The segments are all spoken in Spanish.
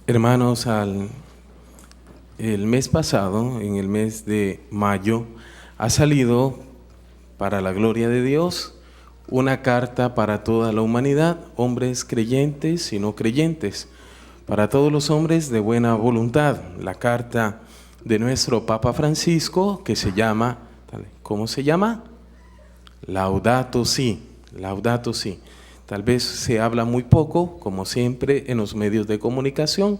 Hermanos, el mes pasado, en el mes de mayo, ha salido, para la gloria de Dios, una carta para toda la humanidad, hombres creyentes y no creyentes, para todos los hombres de buena voluntad. La carta de nuestro Papa Francisco, que se llama, ¿cómo se llama? Laudato Si, Laudato Si. Tal vez se habla muy poco, como siempre, en los medios de comunicación,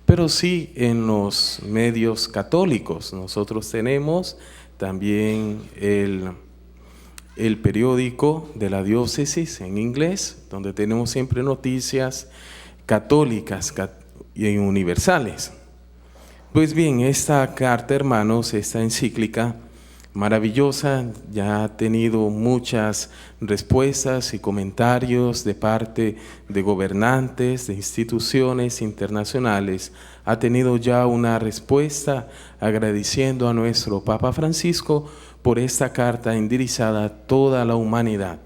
pero sí en los medios católicos. Nosotros tenemos también el periódico de la diócesis en inglés, donde tenemos siempre noticias católicas y universales. Pues bien, esta carta, hermanos, esta encíclica maravillosa, ya ha tenido muchas respuestas y comentarios de parte de gobernantes, de instituciones internacionales. Ha tenido ya una respuesta agradeciendo a nuestro Papa Francisco por esta carta endirizada a toda la humanidad,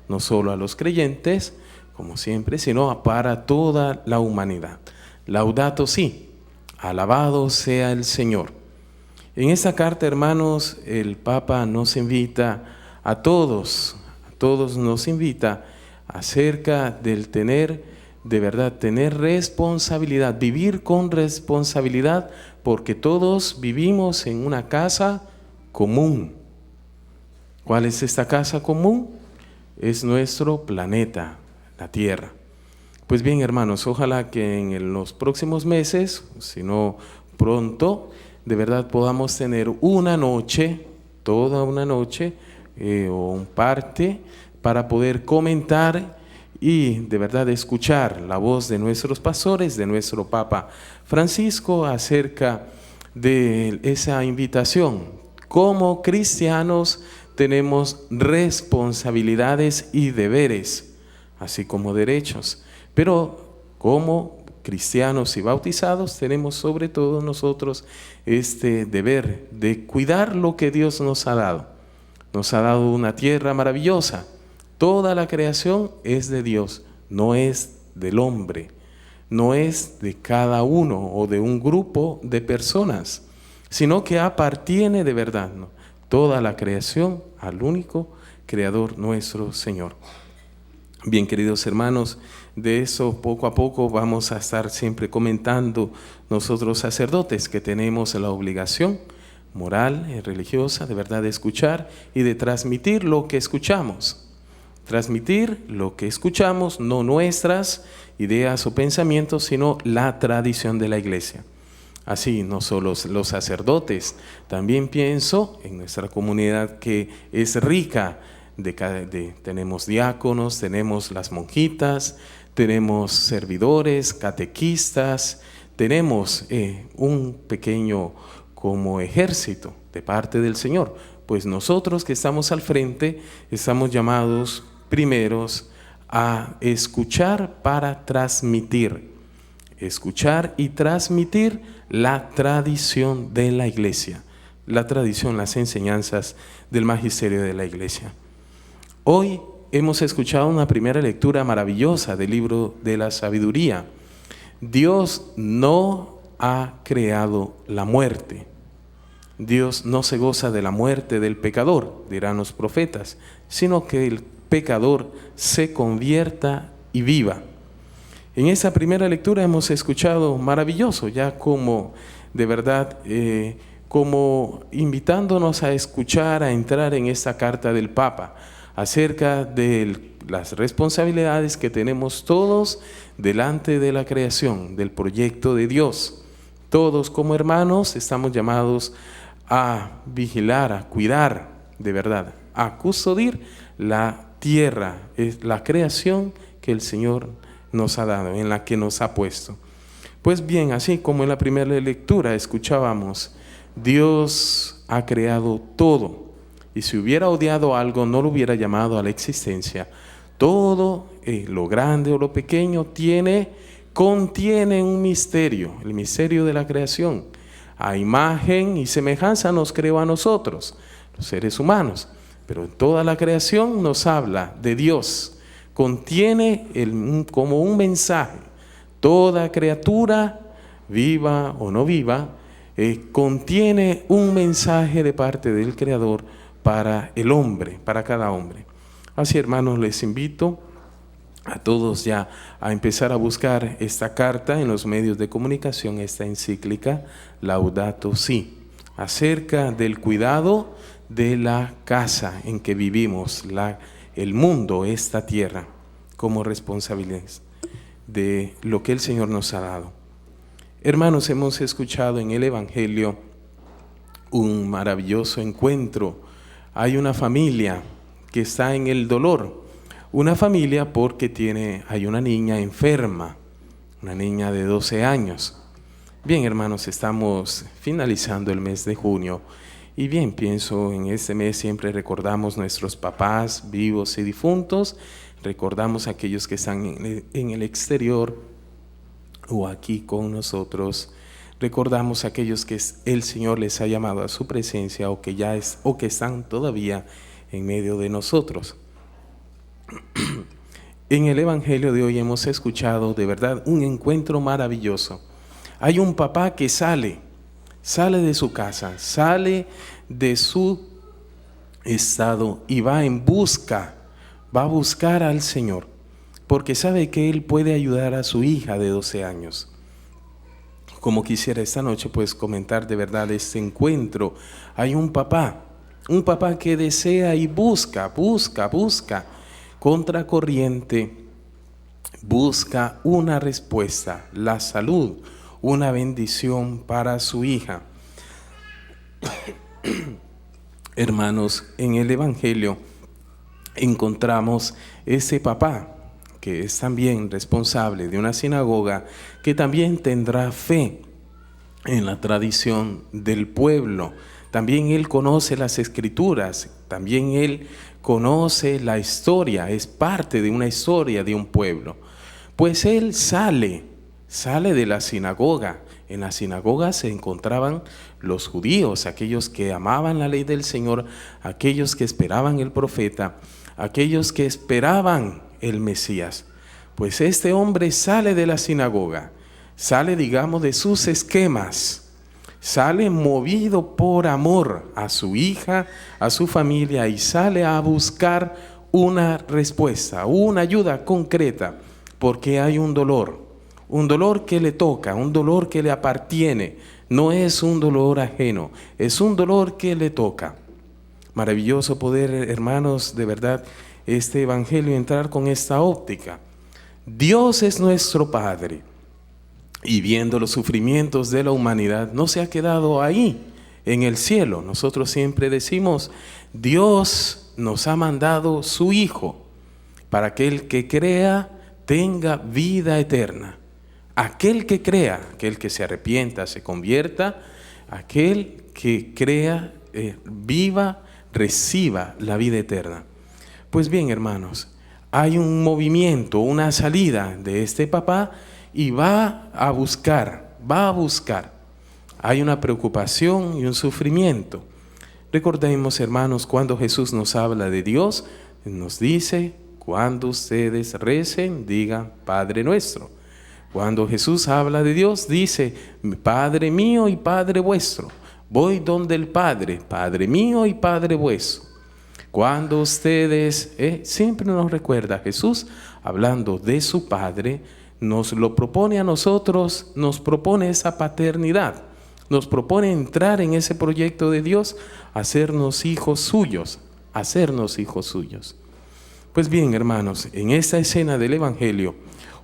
no solo a los creyentes, como siempre, sino para toda la humanidad. Laudato Si, alabado sea el Señor. En esta carta, hermanos, el Papa nos invita a todos nos invita acerca del tener responsabilidad, vivir con responsabilidad, porque todos vivimos en una casa común. ¿Cuál es esta casa común? Es nuestro planeta, la Tierra. Pues bien, hermanos, ojalá que en los próximos meses, si no pronto, de verdad podamos tener una noche, toda una noche o un parte para poder comentar y de verdad escuchar la voz de nuestros pastores, de nuestro Papa Francisco acerca de esa invitación. Como cristianos tenemos responsabilidades y deberes, así como derechos, pero como cristianos y bautizados tenemos sobre todo nosotros este deber de cuidar lo que Dios nos ha dado. Nos ha dado una tierra maravillosa. Toda la creación es de Dios, no es del hombre, no es de cada uno o de un grupo de personas, sino que appartiene de verdad, ¿no? Toda la creación al único Creador, nuestro Señor. Bien, queridos hermanos, de eso poco a poco vamos a estar siempre comentando nosotros sacerdotes que tenemos la obligación moral y religiosa de verdad de escuchar y de transmitir lo que escuchamos. Transmitir lo que escuchamos, no nuestras ideas o pensamientos, sino la tradición de la Iglesia. Así, no solo los sacerdotes, también pienso en nuestra comunidad que es rica. Tenemos diáconos, tenemos las monjitas, tenemos servidores, catequistas, tenemos un pequeño como ejército de parte del Señor. Pues nosotros que estamos al frente estamos llamados primeros a escuchar para transmitir, escuchar y transmitir la tradición de la Iglesia, la tradición, las enseñanzas del magisterio de la Iglesia. Hoy hemos escuchado una primera lectura maravillosa del libro de la sabiduría. Dios no ha creado la muerte. Dios no se goza de la muerte del pecador, dirán los profetas, sino que el pecador se convierta y viva. En esa primera lectura hemos escuchado maravilloso, ya como de verdad, como invitándonos a escuchar, a entrar en esta carta del Papa, acerca de las responsabilidades que tenemos todos delante de la creación, del proyecto de Dios. Todos como hermanos estamos llamados a vigilar, a cuidar, de verdad, a custodiar la tierra, es la creación que el Señor nos ha dado, en la que nos ha puesto. Pues bien, así como en la primera lectura escuchábamos, Dios ha creado todo. Y si hubiera odiado algo, no lo hubiera llamado a la existencia. Todo, lo grande o lo pequeño, contiene un misterio, el misterio de la creación. A imagen y semejanza nos creó a nosotros, los seres humanos. Pero toda la creación nos habla de Dios. Contiene como un mensaje. Toda criatura viva o no viva, contiene un mensaje de parte del Creador para el hombre, para cada hombre. Así, hermanos, les invito a todos ya a empezar a buscar esta carta en los medios de comunicación, esta encíclica Laudato Si, acerca del cuidado de la casa en que vivimos, el mundo, esta tierra, como responsabilidad de lo que el Señor nos ha dado. Hermanos, hemos escuchado en el Evangelio un maravilloso encuentro. Hay una familia que está en el dolor, una familia porque hay una niña enferma, una niña de 12 años. Bien, hermanos, estamos finalizando el mes de junio y bien, pienso en este mes siempre recordamos nuestros papás vivos y difuntos, recordamos a aquellos que están en el exterior o aquí con nosotros, recordamos a aquellos que el Señor les ha llamado a su presencia o que están todavía en medio de nosotros. En el Evangelio de hoy hemos escuchado de verdad un encuentro maravilloso. Hay un papá que sale de su casa, sale de su estado y va a buscar al Señor, porque sabe que Él puede ayudar a su hija de 12 años. Como quisiera esta noche pues comentar de verdad este encuentro. Hay un papá que desea y busca, contracorriente, busca una respuesta, la salud, una bendición para su hija. Hermanos, en el Evangelio encontramos ese papá que es también responsable de una sinagoga, que también tendrá fe en la tradición del pueblo. También él conoce las Escrituras, también él conoce la historia, es parte de una historia de un pueblo. Pues él sale de la sinagoga. En la sinagoga se encontraban los judíos, aquellos que amaban la ley del Señor, aquellos que esperaban el profeta, aquellos que esperaban el Mesías. Pues este hombre sale de la sinagoga, sale, digamos, de sus esquemas, sale movido por amor a su hija, a su familia, y sale a buscar una respuesta, una ayuda concreta, porque hay un dolor que le toca, un dolor que le appartiene, no es un dolor ajeno, es un dolor que le toca. Maravilloso poder, hermanos, de verdad, este evangelio entrar con esta óptica. Dios es nuestro Padre, y viendo los sufrimientos de la humanidad, no se ha quedado ahí en el cielo. Nosotros siempre decimos, Dios nos ha mandado su Hijo para que el que crea tenga vida eterna. Aquel que crea, aquel que se arrepienta, se convierta, aquel que crea, viva, reciba la vida eterna. Pues bien, hermanos, hay un movimiento, una salida de este papá y va a buscar. Hay una preocupación y un sufrimiento. Recordemos, hermanos, cuando Jesús nos habla de Dios, nos dice, cuando ustedes recen, digan Padre nuestro. Cuando Jesús habla de Dios, dice, Padre mío y Padre vuestro. Voy donde el Padre, Padre mío y Padre vuestro. Cuando ustedes, siempre nos recuerda Jesús, hablando de su Padre, nos lo propone a nosotros, nos propone esa paternidad, nos propone entrar en ese proyecto de Dios, hacernos hijos suyos. Pues bien, hermanos, en esta escena del Evangelio,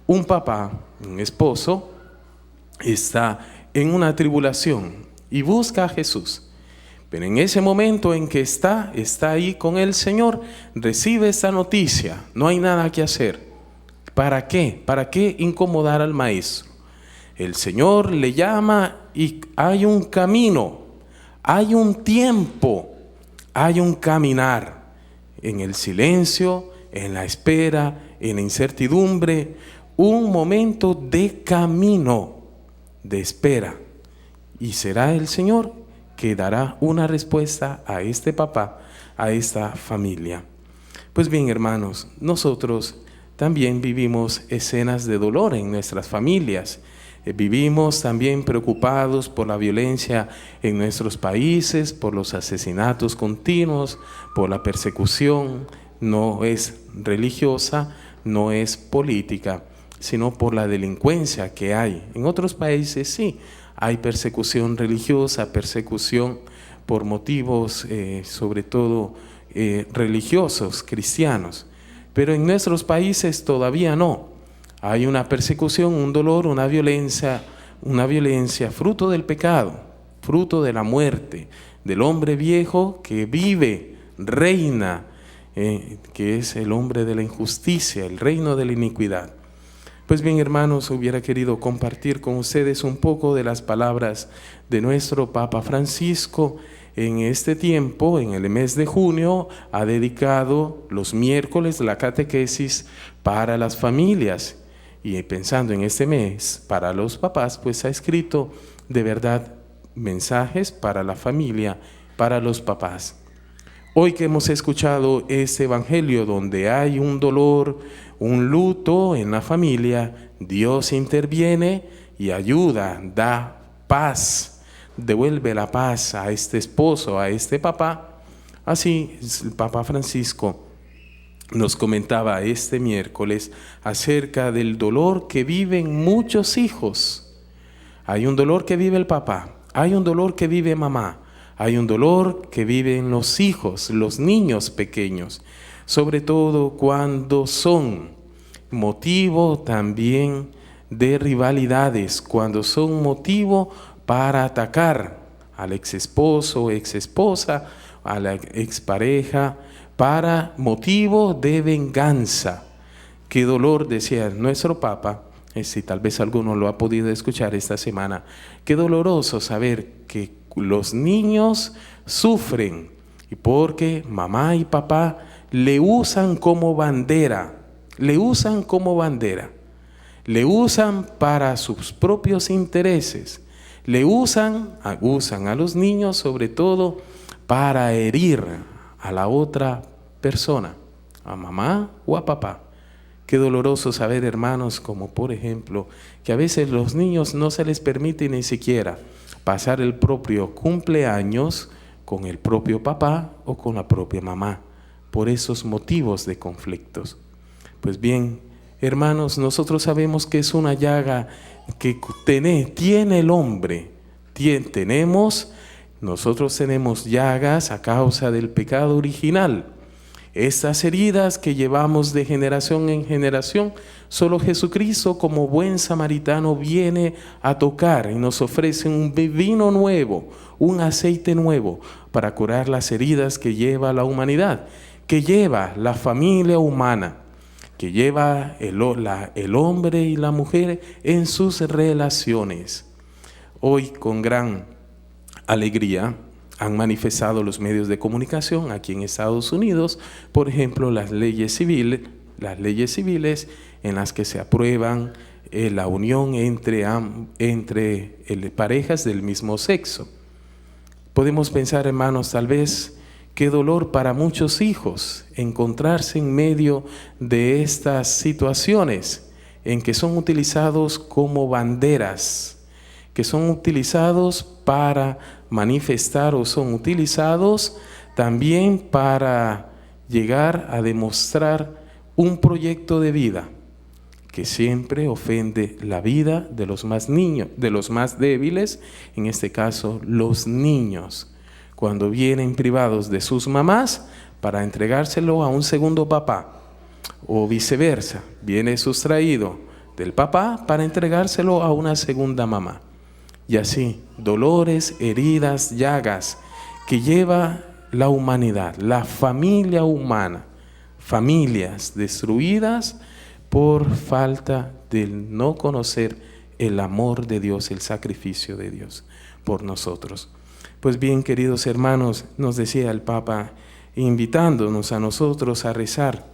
un papá, un esposo, está en una tribulación y busca a Jesús. Pero en ese momento en que está ahí con el Señor, recibe esta noticia, no hay nada que hacer. ¿Para qué? ¿Para qué incomodar al maestro? El Señor le llama y hay un camino, hay un tiempo, hay un caminar en el silencio, en la espera, en la incertidumbre, un momento de camino, de espera. Y será el Señor que dará una respuesta a este papá, a esta familia. Pues bien, hermanos, nosotros también vivimos escenas de dolor en nuestras familias. Vivimos también preocupados por la violencia en nuestros países, por los asesinatos continuos, por la persecución. No es religiosa, no es política, sino por la delincuencia que hay. En otros países sí, hay persecución religiosa, persecución por motivos sobre todo religiosos, cristianos. Pero en nuestros países todavía no. Hay una persecución, un dolor, una violencia fruto del pecado, fruto de la muerte, del hombre viejo que vive, reina, que es el hombre de la injusticia, el reino de la iniquidad. Pues bien, hermanos, hubiera querido compartir con ustedes un poco de las palabras de nuestro Papa Francisco. En este tiempo, en el mes de junio, ha dedicado los miércoles la catequesis para las familias. Y pensando en este mes para los papás, pues ha escrito de verdad mensajes para la familia, para los papás. Hoy que hemos escuchado este evangelio donde hay un dolor, un luto en la familia, Dios interviene y ayuda, da paz, devuelve la paz a este esposo, a este papá. Así el Papa Francisco nos comentaba este miércoles acerca del dolor que viven muchos hijos. Hay un dolor que vive el papá, hay un dolor que vive mamá, hay un dolor que viven los hijos, los niños pequeños, sobre todo cuando son motivo también de rivalidades, cuando son motivo para atacar al ex esposo o ex esposa, a la expareja, para motivo de venganza. Qué dolor, decía nuestro Papa, si tal vez alguno lo ha podido escuchar esta semana, qué doloroso saber que los niños sufren y porque mamá y papá le usan como bandera, le usan para sus propios intereses, abusan a los niños sobre todo para herir a la otra persona, a mamá o a papá. Qué doloroso saber, hermanos, como por ejemplo, que a veces los niños no se les permite ni siquiera pasar el propio cumpleaños con el propio papá o con la propia mamá, por esos motivos de conflictos. Pues bien, hermanos, nosotros sabemos que es una llaga que tiene el hombre. Nosotros tenemos llagas a causa del pecado original. Estas heridas que llevamos de generación en generación, solo Jesucristo como buen samaritano viene a tocar y nos ofrece un vino nuevo, un aceite nuevo para curar las heridas que lleva la humanidad, que lleva la familia humana, que lleva el hombre y la mujer en sus relaciones. Hoy con gran alegría han manifestado los medios de comunicación aquí en Estados Unidos, por ejemplo, las leyes civiles en las que se aprueban la unión entre parejas del mismo sexo. Podemos pensar, hermanos, tal vez qué dolor para muchos hijos encontrarse en medio de estas situaciones en que son utilizados como banderas, que son utilizados para manifestar o son utilizados también para llegar a demostrar un proyecto de vida que siempre ofende la vida de los más niños, de los más débiles, en este caso los niños, cuando vienen privados de sus mamás para entregárselo a un segundo papá, o viceversa, viene sustraído del papá para entregárselo a una segunda mamá. Y así, dolores, heridas, llagas que lleva la humanidad, la familia humana, familias destruidas por falta de no conocer el amor de Dios, el sacrificio de Dios por nosotros. Pues bien, queridos hermanos, nos decía el Papa, invitándonos a nosotros a rezar,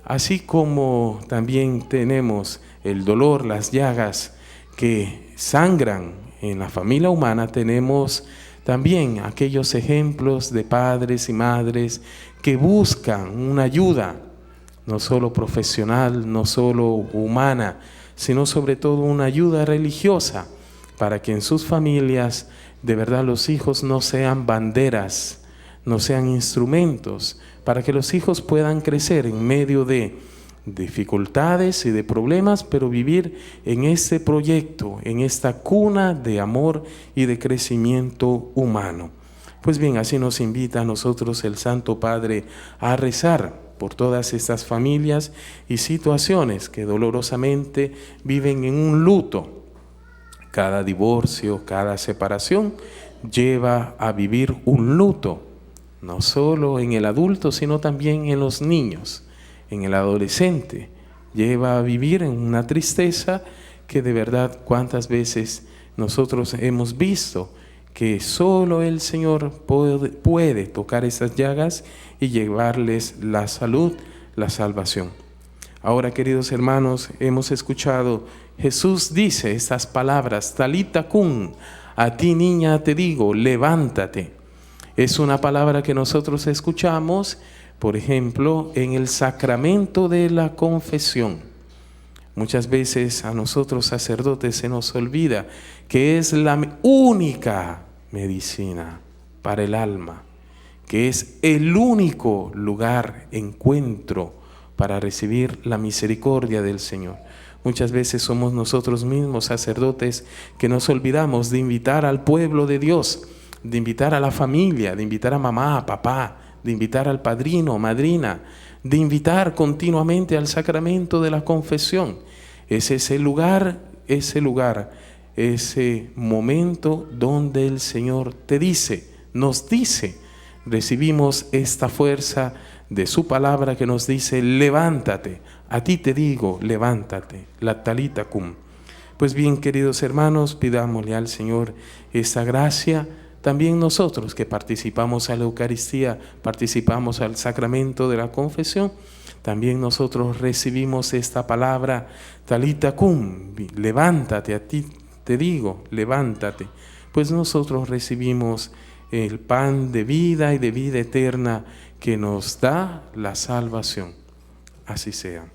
así como también tenemos el dolor, las llagas que sangran en la familia humana, tenemos también aquellos ejemplos de padres y madres que buscan una ayuda, no solo profesional, no solo humana, sino sobre todo una ayuda religiosa para que en sus familias de verdad los hijos no sean banderas, no sean instrumentos, para que los hijos puedan crecer en medio de dificultades y de problemas, pero vivir en este proyecto, en esta cuna de amor y de crecimiento humano. Pues bien, así nos invita a nosotros el Santo Padre a rezar por todas estas familias y situaciones que dolorosamente viven en un luto. Cada divorcio, cada separación lleva a vivir un luto, no solo en el adulto, sino también en los niños, en el adolescente. Lleva a vivir en una tristeza que de verdad cuántas veces nosotros hemos visto que solo el Señor puede tocar esas llagas y llevarles la salud, la salvación. Ahora, queridos hermanos, hemos escuchado, Jesús dice estas palabras, Talita cum, a ti niña te digo, levántate. Es una palabra que nosotros escuchamos, por ejemplo, en el sacramento de la confesión. Muchas veces a nosotros sacerdotes se nos olvida que es la única medicina para el alma, que es el único lugar, encuentro para recibir la misericordia del Señor. Muchas veces somos nosotros mismos sacerdotes que nos olvidamos de invitar al pueblo de Dios, de invitar a la familia, de invitar a mamá, a papá, de invitar al padrino, madrina, de invitar continuamente al sacramento de la confesión. Es ese lugar, ese momento donde el Señor te dice, nos dice, recibimos esta fuerza de su palabra que nos dice, levántate, a ti te digo, levántate, la talita cum. Pues bien, queridos hermanos, pidámosle al Señor esa gracia. También nosotros que participamos a la Eucaristía, participamos al sacramento de la confesión, también nosotros recibimos esta palabra, talita cum, levántate, a ti te digo, levántate. Pues nosotros recibimos el pan de vida y de vida eterna que nos da la salvación. Así sea.